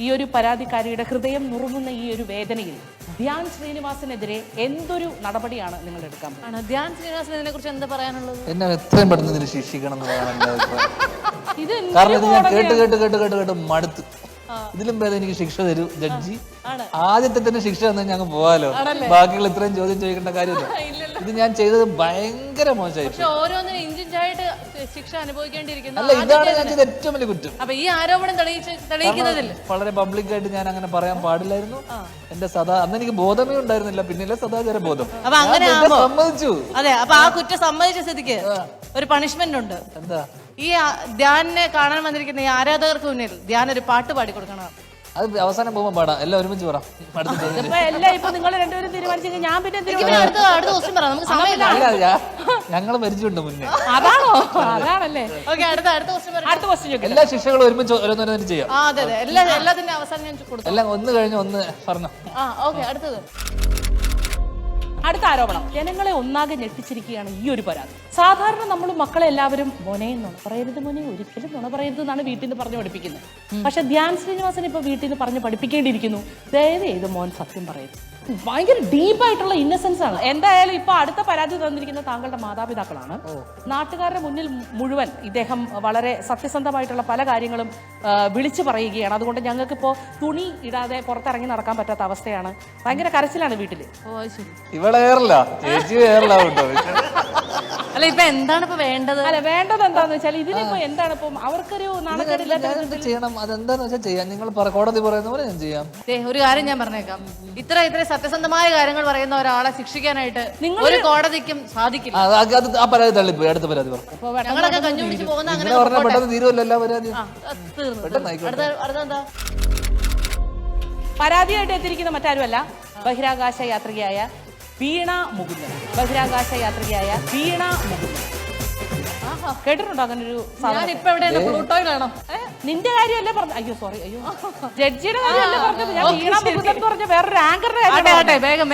ഈ ഒരു പരാതിക്കാരിയുടെ ഹൃദയം നുറുങ്ങുന്ന ഈ ഒരു വേദനയിൽ ധ്യാൻ ശ്രീനിവാസനെതിരെ എന്തൊരു നടപടിയാണ് നിങ്ങൾ എടുക്കാൻ പോകുന്നത്? ധ്യാൻ ശ്രീനിവാസൻ ഇതിനെ കുറിച്ച് എന്താ പറയാനുള്ളത്? എന്നെ എത്രയും പെട്ടെന്ന് ഇതിന് ശിക്ഷിക്കണം എന്നതാണ് എന്റെ അഭിപ്രായം. ഇത് കാരണം ഇത് ഞാൻ കേട്ട് മടുത്ത്. ഇതിലും ഭേദം എനിക്ക് ശിക്ഷ തരൂ ജഡ്ജി. ആദ്യത്തെ തന്നെ ശിക്ഷ തന്നെ ഞങ്ങൾ പോവാലോ. ബാക്കിയുള്ള ഇത്രയും ചോദ്യം ചോദിക്കേണ്ട കാര്യമില്ല. ഇത് ഞാൻ ചെയ്തത് ഭയങ്കര മോശമായി. ഓരോന്നിനും ഇഞ്ചിഞ്ചായിട്ട് ശിക്ഷ അനുഭവിക്കേണ്ടിയിരിക്കുന്നു. അല്ല, ഇതാണ് ഞാൻ ചെയ്ത ഏറ്റവും വലിയ കുറ്റം. അപ്പൊ ഈ ആരോപണം തെളിയിക്കുന്നതിൽ വളരെ പബ്ലിക് ആയിട്ട് ഞാൻ അങ്ങനെ പറയാൻ പാടില്ലായിരുന്നു. എന്റെ അന്ന് എനിക്ക് ബോധമേ ഉണ്ടായിരുന്നില്ല. പിന്നിലെ സദാചാര ബോധം. അപ്പൊ അങ്ങനെ സമ്മതിച്ചു. അതെ, അപ്പൊ ആ കുറ്റം സമ്മതിച്ച സ്ഥിതിക്ക് ഒരു പണിഷ്മെന്റ് ഉണ്ട്. എന്താ? ഈ ധ്യാനിനെ കാണാൻ വന്നിരിക്കുന്ന ഈ ആരാധകർക്ക് മുന്നിൽ ധ്യാൻ ഒരു പാട്ട് പാടി കൊടുക്കണം. അത് അവസാനം പോകുമ്പോ പാടാം. എല്ലാം ഒരുമിച്ച് പറ. നിങ്ങൾ രണ്ടുപേരും തീരുമാനിച്ചെങ്കിൽ ഞാൻ പിന്നെ അടുത്ത ക്വസ്റ്റ്യൻ പറയാം. നമുക്ക് സമയമില്ല. ഞങ്ങള് മരിച്ചിട്ടുണ്ട് മുന്നേ. അതാണോ? അതാണല്ലേ. ഓക്കെ, അടുത്ത ക്വസ്റ്റ്യൻ. എല്ലാ ശിക്ഷകളും ഒരുമിച്ച് ഓരോന്നോരോന്ന് ചെയ്യാം. അതെ, എല്ലാത്തിന്റെ അവസാനം ഞാൻ കൊടുത്തു. എല്ലാം ഒന്ന് കഴിഞ്ഞ് ഒന്ന് പറഞ്ഞോ. ഓക്കെ, അടുത്തത്. അടുത്ത ആരോപണം. ജനങ്ങളെ ഒന്നാകെ ഞെട്ടിച്ചിരിക്കുകയാണ് ഈ ഒരു പരാതി. സാധാരണ നമ്മൾ മക്കളെ എല്ലാവരും മോനെ നുണ പറയരുത്, മോനെ ഒരിക്കലും നുണ പറയരുത് എന്നാണ് വീട്ടിൽ നിന്ന് പറഞ്ഞു പഠിപ്പിക്കുന്നത്. പക്ഷെ ധ്യാൻ ശ്രീനിവാസൻ ഇപ്പൊ വീട്ടിൽ നിന്ന് പറഞ്ഞ് പഠിപ്പിക്കേണ്ടിയിരിക്കുന്നു, ദയവ് ചെയ്ത് മോൻ സത്യം പറയരുത്. ഭയങ്കര ഡീപ്പായിട്ടുള്ള ഇന്നസെൻസ് ആണ്. എന്തായാലും ഇപ്പൊ അടുത്ത പരാതി തന്നിരിക്കുന്ന താങ്കളുടെ മാതാപിതാക്കളാണ്. നാട്ടുകാരുടെ മുന്നിൽ മുഴുവൻ ഇദ്ദേഹം വളരെ സത്യസന്ധമായിട്ടുള്ള പല കാര്യങ്ങളും വിളിച്ചു പറയുകയാണ്. അതുകൊണ്ട് ഞങ്ങൾക്ക് ഇപ്പോ തുണി ഇടാതെ പുറത്തിറങ്ങി നടക്കാൻ പറ്റാത്ത അവസ്ഥയാണ്. ഭയങ്കര കരച്ചിലാണ് വീട്ടില്. ഇവളെ കേറല, ചേച്ചി കേറല. അല്ല, ഇപ്പൊ എന്താണ് ഇപ്പൊ വേണ്ടത്? അല്ല, വേണ്ടത് എന്താന്ന് വെച്ചാൽ ഇതിനിപ്പോ എന്താണ് ഇപ്പം അവർക്കൊരു നാണക്കേടില്ലാത്ത ചെയ്യണം. അതെന്താന്ന് വെച്ചാൽ ചെയ്യാം. നിങ്ങൾ കോടതി പറയുന്ന പോലെ ഞാൻ ചെയ്യാം. ഒരു കാര്യം ഞാൻ പറഞ്ഞേക്കാം. ഇത്ര സത്യസന്ധമായ കാര്യങ്ങൾ പറയുന്ന ഒരാളെ ശിക്ഷിക്കാനായിട്ട് ഒരു കോടതിക്കും സാധിക്കില്ല. ആ പരാതി തള്ളിപ്പോയി. അടുത്ത പരാതി പറഞ്ഞു. ഞങ്ങളൊക്കെ കഞ്ഞു പിടിച്ച് പോകുന്ന അങ്ങനെ പെട്ടെന്ന് തീരുമല്ലോ എല്ലാ പരാതിയും. അടുത്തെന്താ പരാതിയായിട്ട് എത്തിയിരിക്കുന്ന മറ്റാരുമല്ല, ബഹിരാകാശ യാത്രികയായ വീണ മുകുന്ദൻ. ബഹിരാകാശ യാത്രികയായ വീണ മുകുന്ദൻ. കേട്ടിട്ടുണ്ടോ അങ്ങനെ ഒരു പ്ലൂട്ടോയിലാണോ? നിന്റെ കാര്യമല്ലേ പറഞ്ഞു? അയ്യോ സോറി, അയ്യോ ജഡ്ജിയുടെ കാര്യമല്ല പറഞ്ഞത്. ഞാൻ വീണ മുകുന്ദൻ പറഞ്ഞ വേറൊരു ആങ്കറിന്റെ കാര്യം.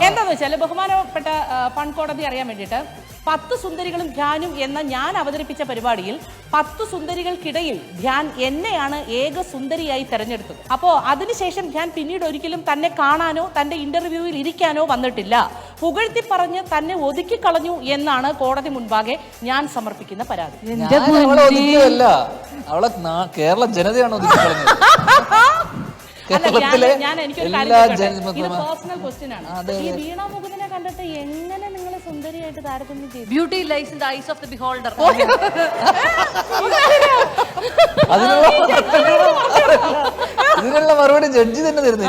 എന്താന്ന് വെച്ചാല് ബഹുമാനപ്പെട്ട പൺകോടതി അറിയാൻ വേണ്ടിയിട്ട് 10 സുന്ദരികളും ധ്യാനും എന്ന ഞാൻ അവതരിപ്പിച്ച പരിപാടിയിൽ 10 സുന്ദരികൾക്കിടയിൽ ധ്യാൻ എന്നെയാണ് ഏക സുന്ദരിയായി തെരഞ്ഞെടുത്തത്. അപ്പോ അതിനുശേഷം ധ്യാൻ പിന്നീട് ഒരിക്കലും തന്നെ കാണാനോ തന്റെ ഇന്റർവ്യൂവിൽ ഇരിക്കാനോ വന്നിട്ടില്ല. പുകഴ്ത്തി പറഞ്ഞ് തന്നെ ഒതുക്കി കളഞ്ഞു എന്നാണ് കോടതി മുൻപാകെ ഞാൻ സമർപ്പിക്കുന്ന പരാതി. അവളെ കേരള ജനതയാണ് ഒതുക്കി കളഞ്ഞത്. പേഴ്സണൽ ക്വസ്റ്റ്യൻ ആണ്. ഈ വീണ മുകുന്ദനെ കണ്ടിട്ട് എങ്ങനെ നിങ്ങൾ സുന്ദരിയായിട്ട് താരതമ്യം ചെയ്തു? Beauty lies in the eyes of the beholder. അതിനുള്ള മറുപടി ജഡ്ജി തന്നെ തരുന്നു.